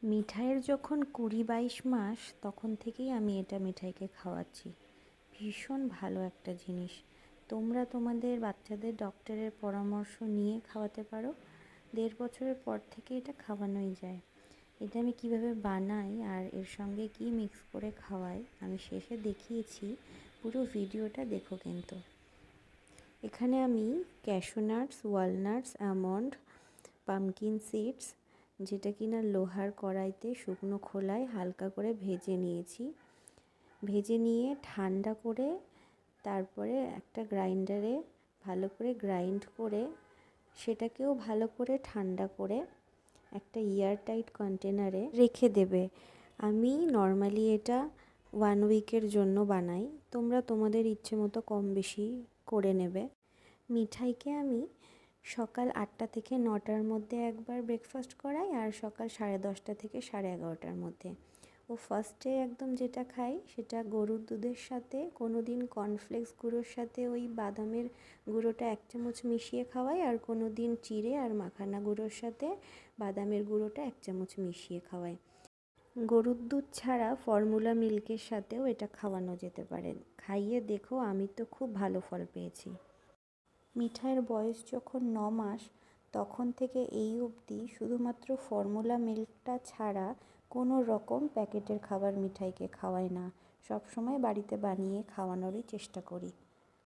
মিঠাইয়ের যখন 20-22 মাস তখন থেকেই আমি এটা মিঠাইকে খাওয়াচ্ছি। ভীষণ ভালো একটা জিনিস। তোমরা তোমাদের বাচ্চাদের ডক্টরের পরামর্শ নিয়ে খাওয়াতে পারো। 1.5 বছরের পর থেকে এটা খাওয়ানোই যায়। এটা আমি কিভাবে বানাই আর এর সঙ্গে কি মিক্স করে খাওয়াই আমি শেষে দেখিয়েছি, পুরো ভিডিওটা দেখো কিন্তু। এখানে আমি cashew nuts, walnuts, almond, pumpkin seeds, যেটা কিনা লোহার কড়াইতে শুকনো খোলায় হালকা করে ভেজে নিয়েছি। ভেজে নিয়ে ঠান্ডা করে তারপরে একটা গ্রাইন্ডারে ভালো করে গ্রাইন্ড করে সেটাকেও ভালো করে ঠান্ডা করে একটা এয়ারটাইট কন্টেনারে রেখে দেবে। আমি নর্মালি এটা 1 উইকের জন্য বানাই, তোমরা তোমাদের ইচ্ছে মতো কম বেশি করে নেবে। মিঠাইকে আমি সকাল 8টা থেকে 9টার মধ্যে একবার ব্রেকফাস্ট করাই আর সকাল 10:30 থেকে 11:30টার মধ্যে। ও ফার্স্টে একদম যেটা খাই সেটা গরুর দুধের সাথে, কোনো দিন কর্নফ্লেক্স গুঁড়োর সাথে ওই বাদামের গুঁড়োটা 1 চামচ মিশিয়ে খাওয়াই, আর কোনো দিন চিড়ে আর মাখানা গুঁড়োর সাথে বাদামের গুঁড়োটা 1 চামচ মিশিয়ে খাওয়াই। গরুর দুধ ছাড়া ফর্মুলা মিল্কের সাথেও এটা খাওয়ানো যেতে পারে। খাইয়ে দেখো, আমি তো খুব ভালো ফল পেয়েছি। মিঠাইয়ের বয়স যখন 9 মাস তখন থেকে এই অবধি শুধুমাত্র ফর্মুলা মিল্কটা ছাড়া কোনো রকম প্যাকেটের খাবার মিঠাইকে খাওয়াই না, সবসময় বাড়িতে বানিয়ে খাওয়ানোরই চেষ্টা করি।